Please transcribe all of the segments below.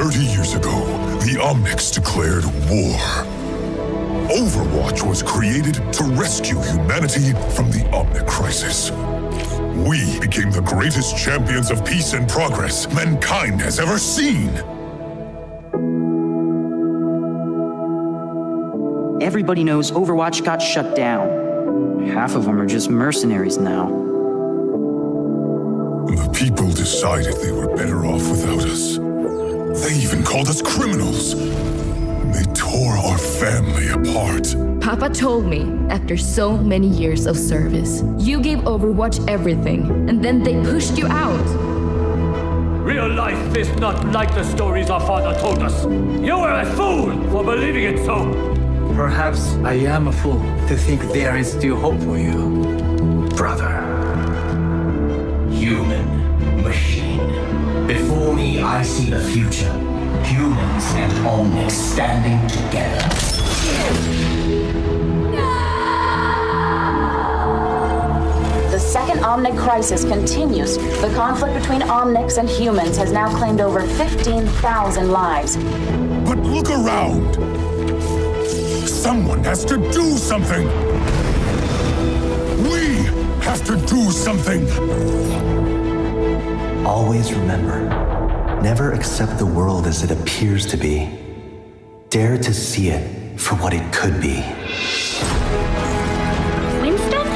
30 years ago, the Omnics declared war. Overwatch was created to rescue humanity from the Omnic crisis. We became the greatest champions of peace and progress mankind has ever seen. Everybody knows Overwatch got shut down. Half of them are just mercenaries now. The people decided they were better off without us. They even called us criminals. They tore our family apart. Papa told me, after so many years of service, you gave Overwatch everything, and then they pushed you out. Real life is not like the stories our father told us. You were a fool for believing it so. Perhaps I am a fool to think there is still hope for you, brother. Human, machine. Before me, I see the future. Humans and Omnics standing together. The second Omnic crisis continues. The conflict between Omnics and humans has now claimed over 15,000 lives. But look around. Someone has to do something. We have to do something. Always remember, never accept the world as it appears to be. Dare to see it for what it could be. Winston?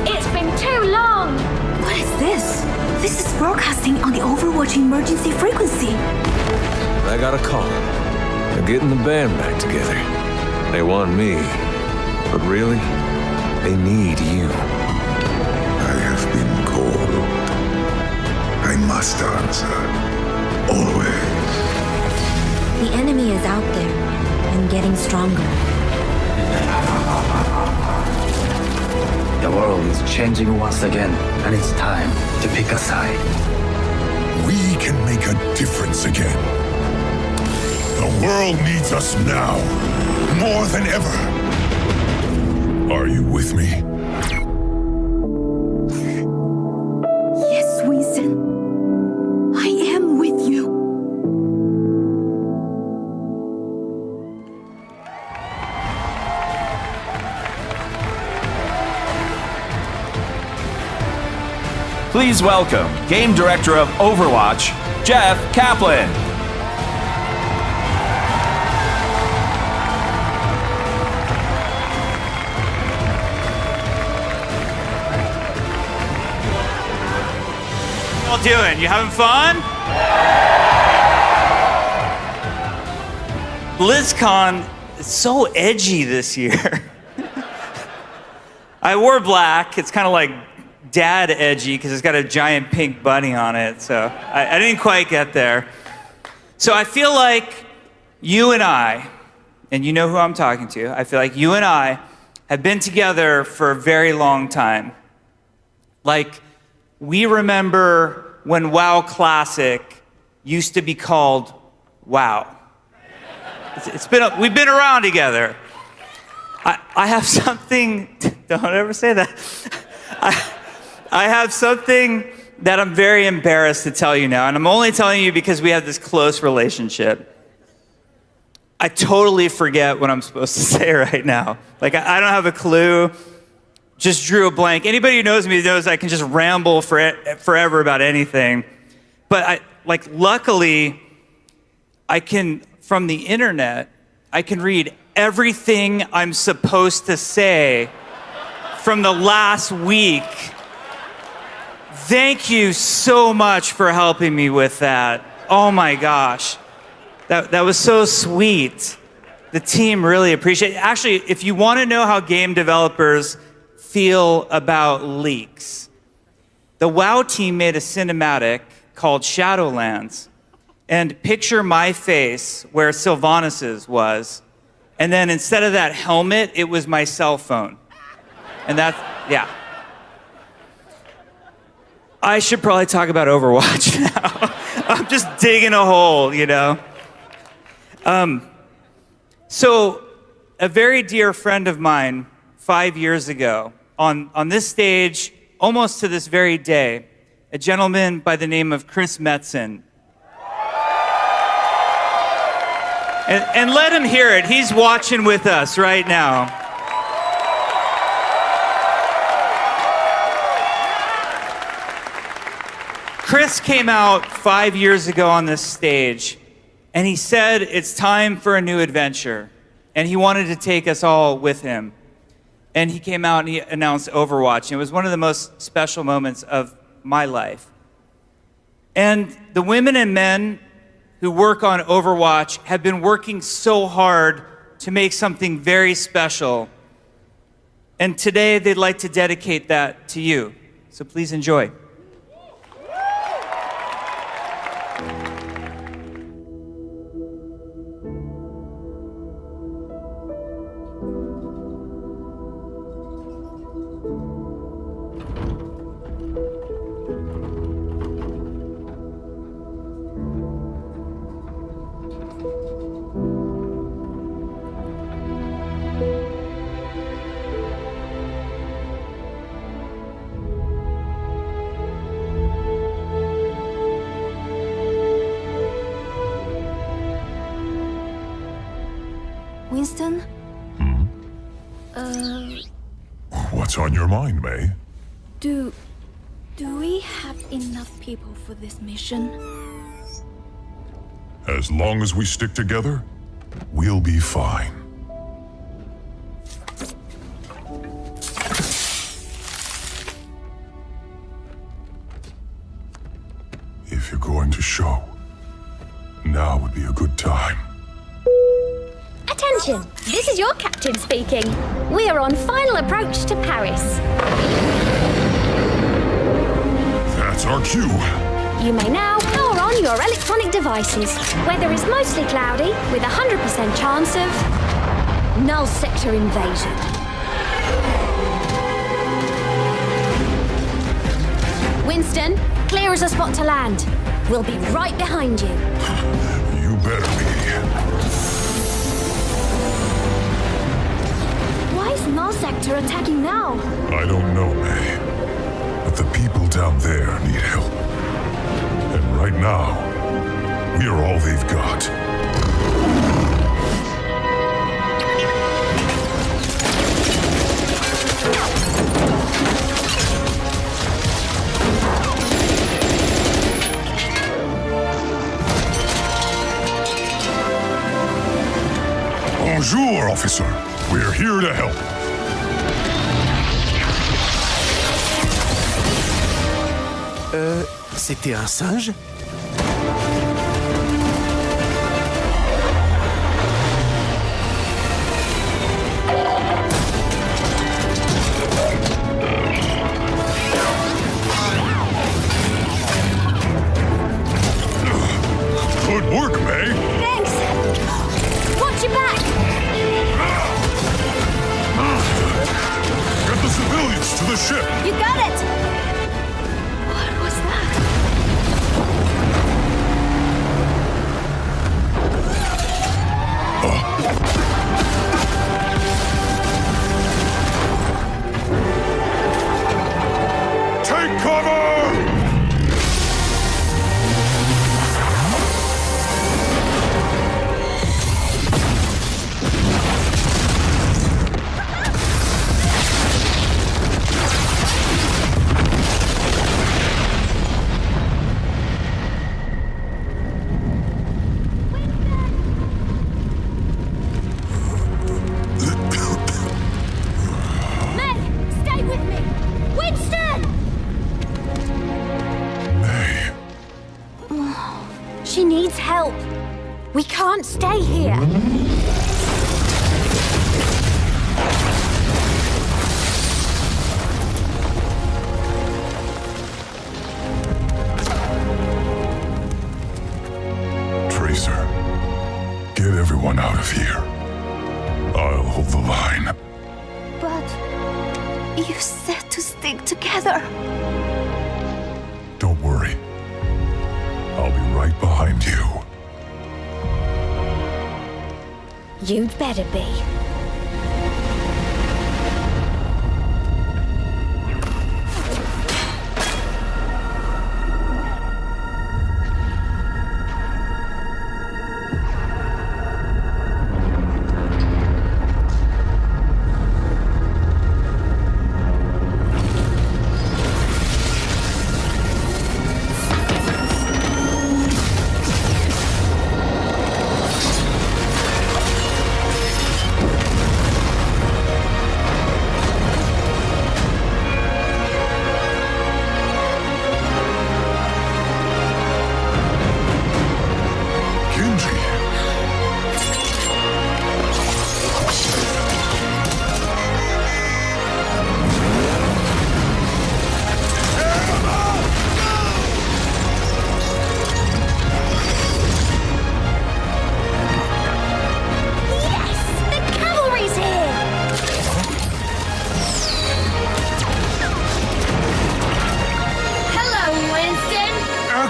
It's been too long! What is this? This is broadcasting on the Overwatch emergency frequency. I got a call. They're getting the band back together. They want me, but really, they need you. I have been called. I must answer. Always. The enemy is out there and getting stronger. The world is changing once again, and it's time to pick a side. We can make a difference again. The world needs us now, more than ever. Are you with me? Yes, Winston. I am with you. Please welcome Game Director of Overwatch, Jeff Kaplan. What you all doing? You having fun? BlizzCon is so edgy this year. I wore black. It's kind of like dad edgy because it's got a giant pink bunny on it. So I didn't quite get there. So I feel like you and I, and you know who I'm talking to, I feel like you and I have been together for a very long time. Like, we remember when WoW Classic used to be called WoW. We've been around together. I have something, don't ever say that. I have something that I'm very embarrassed to tell you now, and I'm only telling you because we have this close relationship. I totally forget what I'm supposed to say right now. Like, I don't have a clue. Just drew a blank. Anybody who knows me knows I can just ramble forever about anything. But luckily, I can, from the internet, I can read everything I'm supposed to say from the last week. Thank you so much for helping me with that. Oh my gosh. That was so sweet. The team really appreciate it. Actually, if you want to know how game developers feel about leaks, the WoW team made a cinematic called Shadowlands. And picture my face where Sylvanas' was. And then instead of that helmet, it was my cell phone. And that's, yeah. I should probably talk about Overwatch now. I'm just digging a hole, you know? So a very dear friend of mine, 5 years ago, on this stage, almost to this very day, a gentleman by the name of Chris Metzen. And let him hear it. He's watching with us right now. Chris came out 5 years ago on this stage, and he said it's time for a new adventure. And he wanted to take us all with him. And he came out and he announced Overwatch. And it was one of the most special moments of my life. And the women and men who work on Overwatch have been working so hard to make something very special. And today they'd like to dedicate that to you. So please enjoy. Winston? What's on your mind, May? Do we have enough people for this mission? As long as we stick together, we'll be fine. If you're going to show, now would be a good time. Attention! This is your captain speaking. We are on final approach to Paris. That's our cue. You may now power on your electronic devices. Weather is mostly cloudy, with a 100% chance of null sector invasion. Winston, clear as a spot to land. We'll be right behind you. You better be. Why is null sector attacking now? I don't know, May. But the people down there need help. And right now, we are all they've got. Bonjour, officer. We're here to help. C'était un singe? Good work, May. Thanks! Watch your back! Get the civilians to the ship. You got it! What was that? Take cover! Meg, stay with me! Winston! May. She needs help. We can't stay here. Tracer, get everyone out of here. I'll hold the line. But you said to stick together. Don't worry. I'll be right behind you. You'd better be.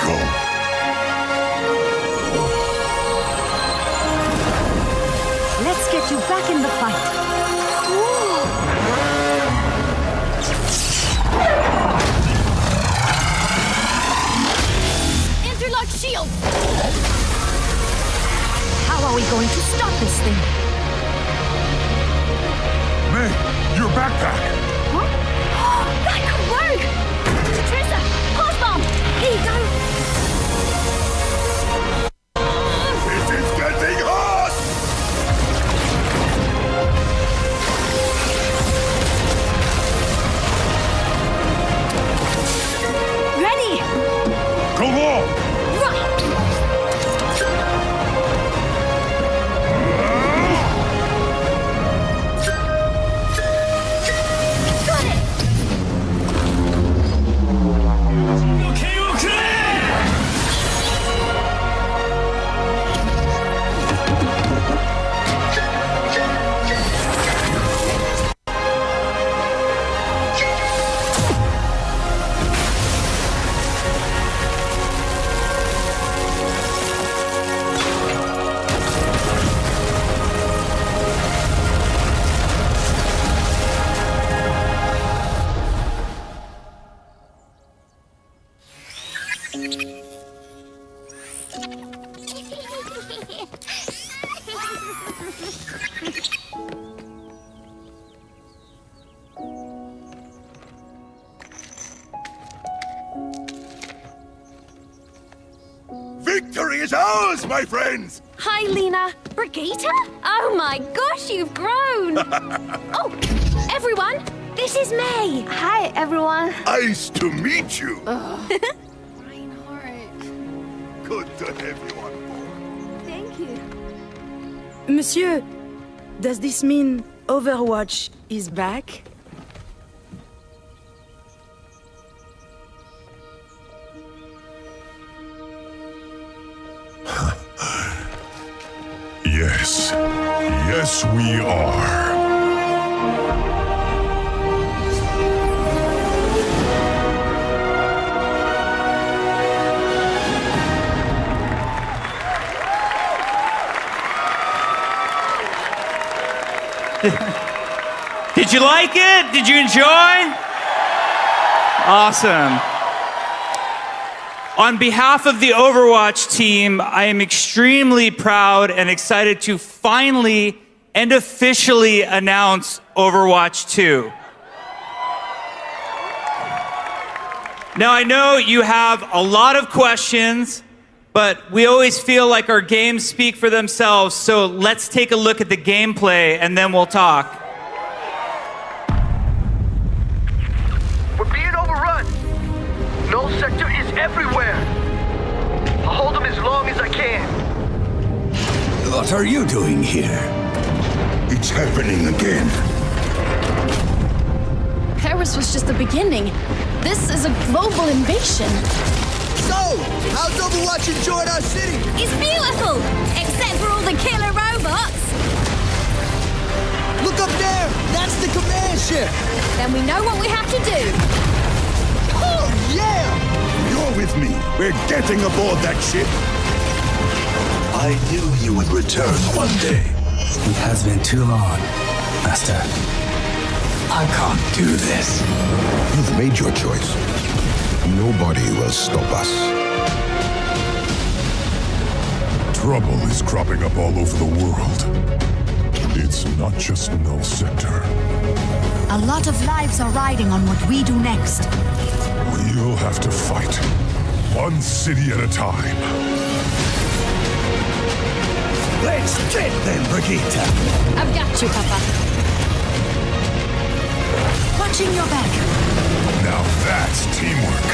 go. Let's get you back in the fight. Interlock shield! How are we going to stop this thing? May, your backpack. Huh? That could work! Trissa, pause bomb! Here you go! It is getting hot! Ready! Go on! Right! Got it! Victory is ours, my friends! Hi, Lena. Brigitte? Oh my gosh, you've grown! Oh, everyone, this is May. Hi, everyone. Nice to meet you. Reinhardt. Good to have you on board. Thank you. Monsieur, does this mean Overwatch is back? Yes. Yes, we are. Did you like it? Did you enjoy? Awesome. On behalf of the Overwatch team, I am extremely proud and excited to finally and officially announce Overwatch 2. Now, I know you have a lot of questions, but we always feel like our games speak for themselves, so let's take a look at the gameplay and then we'll talk. We're being overrun. Null sector is everywhere. I'll hold them as long as I can. What are you doing here? It's happening again. Paris was just the beginning. This is a global invasion. So, how's Overwatch enjoying our city? It's beautiful, except for all the killer robots. Look up there. That's the command ship. Then we know what we have to do. Oh, yeah. You're with me. We're getting aboard that ship. I knew you would return one day. It has been too long, Master. I can't do this. You've made your choice. Nobody will stop us. Trouble is cropping up all over the world. It's not just Null Sector. A lot of lives are riding on what we do next. We'll have to fight. One city at a time. Let's get them, Brigitte. I've got you, Papa. Watching your back. Now that's teamwork.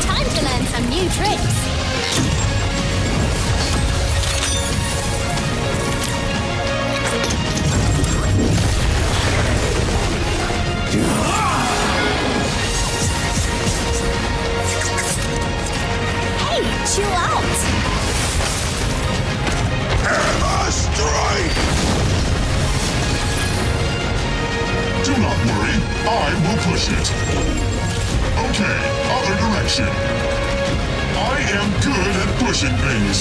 Time to learn some new tricks. Hey, chill out. Hammer strike! Do not worry, I will push it. Okay, other direction. I am good at pushing things.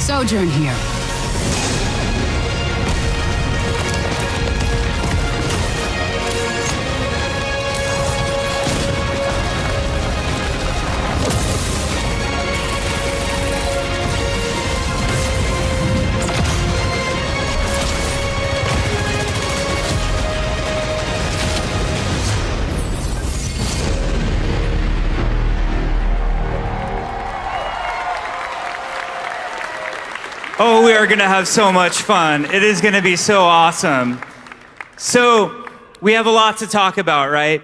Sojourn here. Oh, we are going to have so much fun. It is going to be so awesome. So, we have a lot to talk about, right?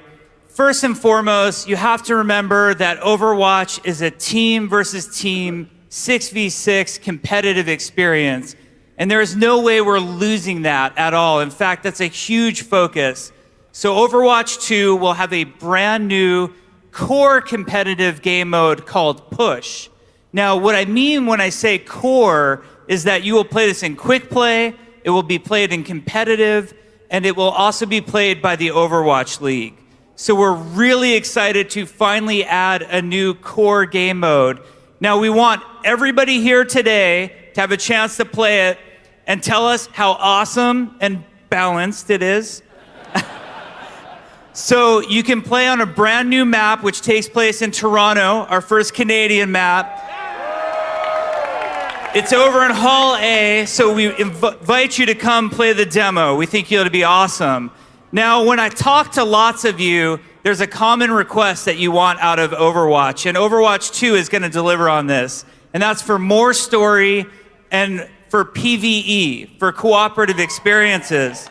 First and foremost, you have to remember that Overwatch is a team versus team 6v6 competitive experience. And there is no way we're losing that at all. In fact, that's a huge focus. So Overwatch 2 will have a brand new core competitive game mode called Push. Now, what I mean when I say core is that you will play this in quick play, it will be played in competitive, and it will also be played by the Overwatch League. So we're really excited to finally add a new core game mode. Now, we want everybody here today to have a chance to play it and tell us how awesome and balanced it is. So you can play on a brand new map, which takes place in Toronto, our first Canadian map. It's over in Hall A, so we invite you to come play the demo. We think it'll be awesome. Now, when I talk to lots of you, there's a common request that you want out of Overwatch, and Overwatch 2 is going to deliver on this, and that's for more story and for PvE, for cooperative experiences.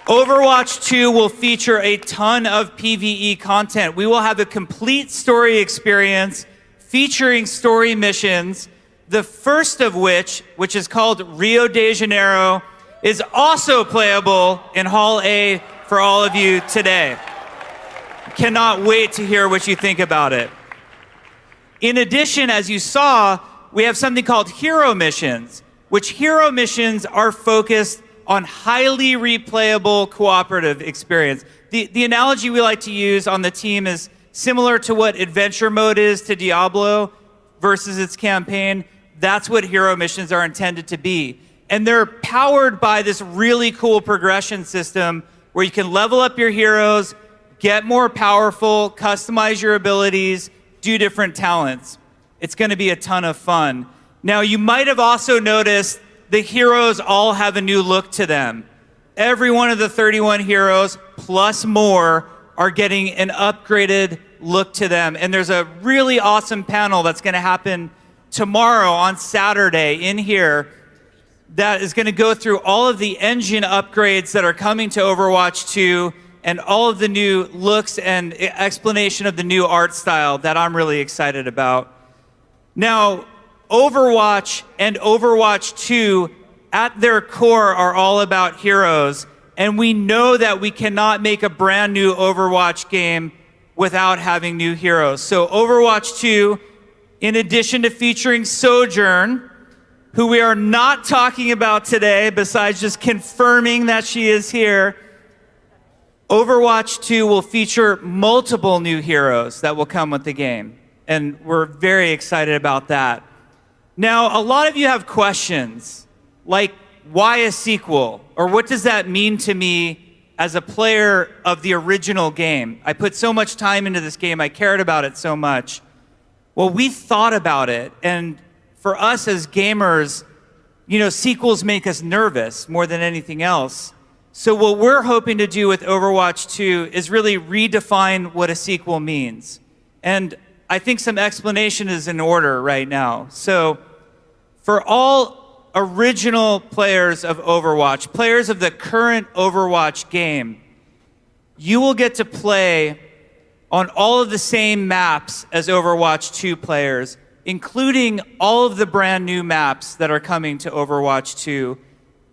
Overwatch 2 will feature a ton of PvE content. We will have a complete story experience featuring story missions, the first of which is called Rio de Janeiro, is also playable in Hall A for all of you today. Cannot wait to hear what you think about it. In addition, as you saw, we have something called hero missions, which hero missions are focused on highly replayable cooperative experience. The analogy we like to use on the team is similar to what adventure mode is to Diablo versus its campaign. That's what hero missions are intended to be. And they're powered by this really cool progression system where you can level up your heroes, get more powerful, customize your abilities, do different talents. It's going to be a ton of fun. Now, you might have also noticed the heroes all have a new look to them. Every one of the 31 heroes, plus more, are getting an upgraded look to them. And there's a really awesome panel that's going to happen tomorrow on Saturday in here that is going to go through all of the engine upgrades that are coming to Overwatch 2 and all of the new looks and explanation of the new art style that I'm really excited about. Now, Overwatch and Overwatch 2 at their core are all about heroes, and we know that we cannot make a brand new Overwatch game without having new heroes. So Overwatch 2, in addition to featuring Sojourn, who we are not talking about today, besides just confirming that she is here, Overwatch 2 will feature multiple new heroes that will come with the game. And we're very excited about that. Now, a lot of you have questions, like why a sequel? Or what does that mean to me as a player of the original game? I put so much time into this game, I cared about it so much. Well, we thought about it, and for us as gamers, you know, sequels make us nervous more than anything else. So what we're hoping to do with Overwatch 2 is really redefine what a sequel means. And I think some explanation is in order right now. So for all original players of Overwatch, players of the current Overwatch game, you will get to play on all of the same maps as Overwatch 2 players, including all of the brand new maps that are coming to Overwatch 2.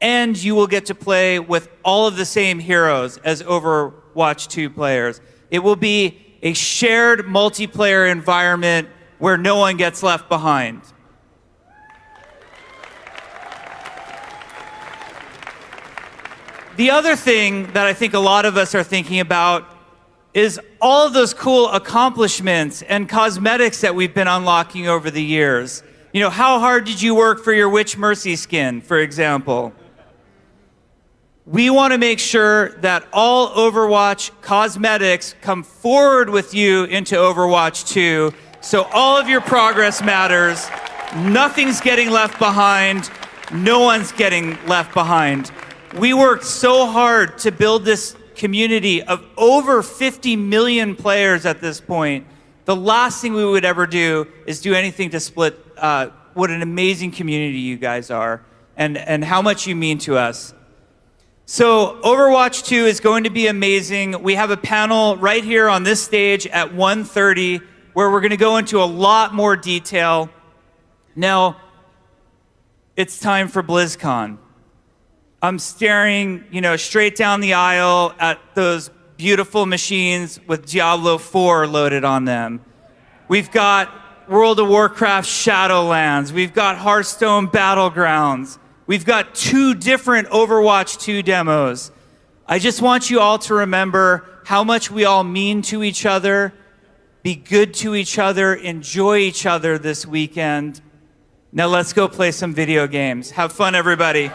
and you will get to play with all of the same heroes as Overwatch 2 players. It will be a shared multiplayer environment where no one gets left behind. The other thing that I think a lot of us are thinking about is all of those cool accomplishments and cosmetics that we've been unlocking over the years. You know, how hard did you work for your Witch Mercy skin, for example? We want to make sure that all Overwatch cosmetics come forward with you into Overwatch 2, so all of your progress matters, nothing's getting left behind, no one's getting left behind. We worked so hard to build this community of over 50 million players at this point. The last thing we would ever do is do anything to split what an amazing community you guys are and how much you mean to us. So Overwatch 2 is going to be amazing. We have a panel right here on this stage at 1:30 where we're going to go into a lot more detail. Now, it's time for BlizzCon. I'm staring, straight down the aisle at those beautiful machines with Diablo 4 loaded on them. We've got World of Warcraft Shadowlands. We've got Hearthstone Battlegrounds. We've got 2 different Overwatch 2 demos. I just want you all to remember how much we all mean to each other, be good to each other, enjoy each other this weekend. Now let's go play some video games. Have fun, everybody.